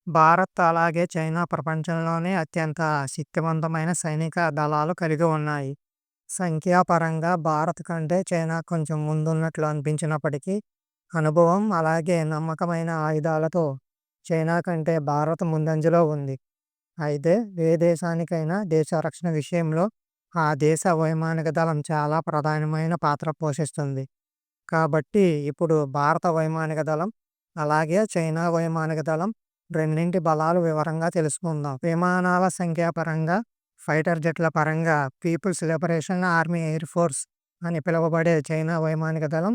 భారత్ అలాగే చైనా ప్రపంచంలోనే అత్యంత శక్తివంతమైన సైనిక దళాలు కలిగి ఉన్నాయి. సంఖ్యాపరంగా భారత్ కంటే చైనా కొంచెం ముందున్నట్లు అనిపించినప్పటికీ, అనుభవం అలాగే నమ్మకమైన ఆయుధాలతో చైనా కంటే భారత్ ముందంజలో ఉంది. అయితే ఏ దేశానికైనా దేశ రక్షణ విషయంలో ఆ దేశ వైమానిక దళం చాలా ప్రధానమైన పాత్ర పోషిస్తుంది. కాబట్టి ఇప్పుడు భారత వైమానిక దళం, అలాగే చైనా వైమానిక దళం రెండింటి బలాలు వివరంగా తెలుసుకుందాం. విమానాల సంఖ్య పరంగా, ఫైటర్ జెట్ల పరంగా People's Liberation Army Air Force అని పిలువబడే చైనా వైమానిక దళం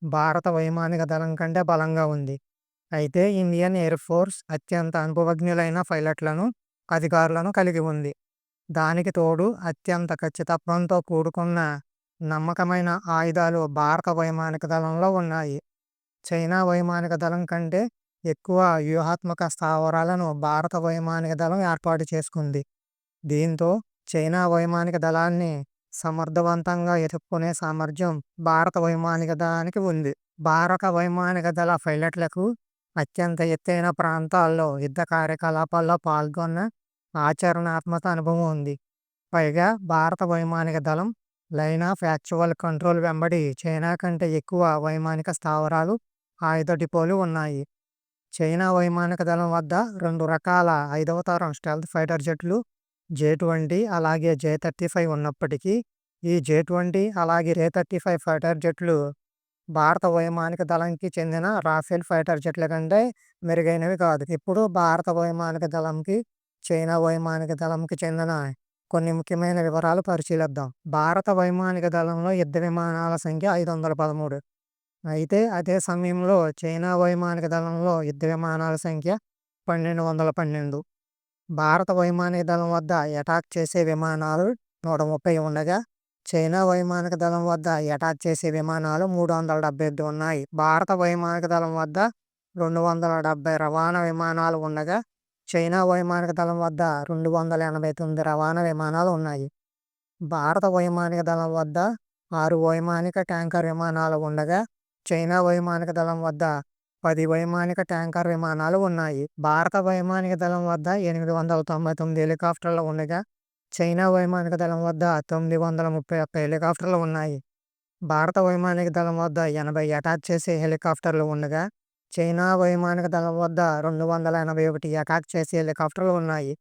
భారత వైమానిక దళం కంటే బలంగా ఉంది. అయితే ఇండియన్ ఎయిర్ ఫోర్స్ అత్యంత అనుభవజ్ఞులైన పైలట్లను, అధికారులను కలిగి ఉంది. దానికి తోడు అత్యంత ఖచ్చితత్వంతో కూడుకున్న నమ్మకమైన ఆయుధాలు భారత వైమానిక దళంలో ఉన్నాయి. చైనా వైమానిక దళం కంటే ఎక్కువ వ్యూహాత్మక స్థావరాలను భారత వైమానిక దళం ఏర్పాటు చేసుకుంది. దీంతో చైనా వైమానిక దళాన్ని సమర్థవంతంగా ఎదుర్కొనే సామర్థ్యం భారత వైమానిక దళానికి ఉంది. భారత వైమానిక దళ పైలట్లకు అత్యంత ఎత్తైన ప్రాంతాల్లో యుద్ధ కార్యకలాపాల్లో పాల్గొన్న ఆచరణాత్మక అనుభవం ఉంది. పైగా భారత వైమానిక దళం లైన్ ఆఫ్ యాక్చువల్ కంట్రోల్ వెంబడి చైనా కంటే ఎక్కువ వైమానిక స్థావరాలు, ఆయుధ డిపోలు ఉన్నాయి. చైనా వైమానిక దళం వద్ద 2 రకాల 5వ తరం స్టెల్త్ ఫైటర్ జెట్లు జే-20 అలాగే జే-35 ఉన్నప్పటికీ, ఈ జే-20 అలాగే జే-35 ఫైటర్ జెట్లు భారత వైమానిక దళంకి చెందిన రాఫెల్ ఫైటర్ జెట్ల కంటే మెరుగైనవి కాదు. ఇప్పుడు భారత వైమానిక దళంకి, చైనా వైమానిక దళంకి చెందిన కొన్ని ముఖ్యమైన వివరాలు పరిశీలిద్దాం. భారత వైమానిక దళంలో యుద్ధ విమానాల సంఖ్య 513. అయితే అదే సమయంలో చైనా వైమానిక దళంలో యుద్ధ విమానాల సంఖ్య 1212. భారత వైమానిక దళం వద్ద అటాక్ చేసే విమానాలు 130 ఉండగా, చైనా వైమానిక దళం వద్ద అటాక్ చేసే విమానాలు 378 ఉన్నాయి. భారత వైమానిక దళం వద్ద 270 రవాణా విమానాలు ఉండగా, చైనా వైమానిక దళం వద్ద 289 రవాణా విమానాలు ఉన్నాయి. భారత వైమానిక దళం వద్ద 6 వైమానిక ట్యాంకర్ విమానాలు ఉండగా, చైనా వైమానిక దళం వద్ద 10 వైమానిక ట్యాంకర్ విమానాలు ఉన్నాయి. భారత వైమానిక దళం వద్ద 899 హెలికాప్టర్లు ఉండగా, చైనా వైమానిక దళం వద్ద 931 హెలికాప్టర్లు ఉన్నాయి. భారత వైమానిక దళం వద్ద 80 అటాక్ చేసే హెలికాప్టర్లు ఉండగా, చైనా వైమానిక దళం వద్ద 281 అటాక్ చేసే హెలికాప్టర్లు ఉన్నాయి.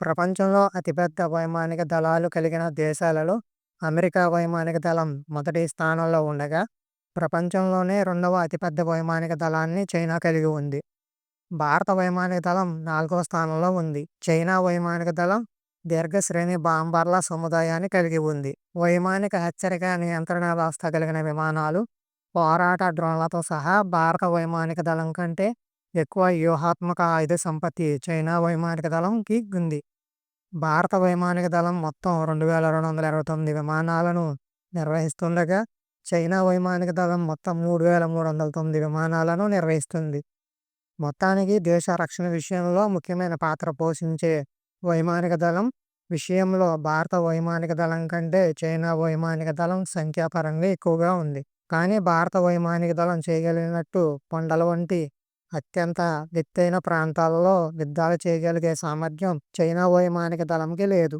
ప్రపంచంలో అతిపెద్ద వైమానిక దళాలు కలిగిన దేశాలలో అమెరికా వైమానిక దళం మొదటి స్థానంలో ఉండగా, ప్రపంచంలోనే రెండవ అతిపెద్ద వైమానిక దళాన్ని చైనా కలిగి ఉంది. భారత వైమానిక దళం 4వ స్థానంలో ఉంది. చైనా వైమానిక దళం దీర్ఘశ్రేణి బాంబర్ల సముదాయాన్ని కలిగి ఉంది. వైమానిక హెచ్చరిక నియంత్రణ వ్యవస్థ కలిగిన విమానాలు, పోరాట డ్రోన్లతో సహా భారత వైమానిక దళం కంటే ఎక్కువ వ్యూహాత్మక ఆయుధ సంపత్తి చైనా వైమానిక దళంకి ఉంది. భారత వైమానిక దళం మొత్తం 2229 విమానాలను నిర్వహిస్తుండగా, చైనా వైమానిక దళం మొత్తం 3309 విమానాలను నిర్వహిస్తుంది. మొత్తానికి దేశ రక్షణ విషయంలో ముఖ్యమైన పాత్ర పోషించే వైమానిక దళం విషయంలో భారత వైమానిక దళం కంటే చైనా వైమానిక దళం సంఖ్యాపరంగా ఎక్కువగా ఉంది. కానీ భారత వైమానిక దళం చేయగలిగినట్టు కొండల వంటి అత్యంత ఎత్తైన ప్రాంతాలలో యుద్ధాలు చేయగలిగే సామర్థ్యం చైనా వైమానిక దళంకి లేదు.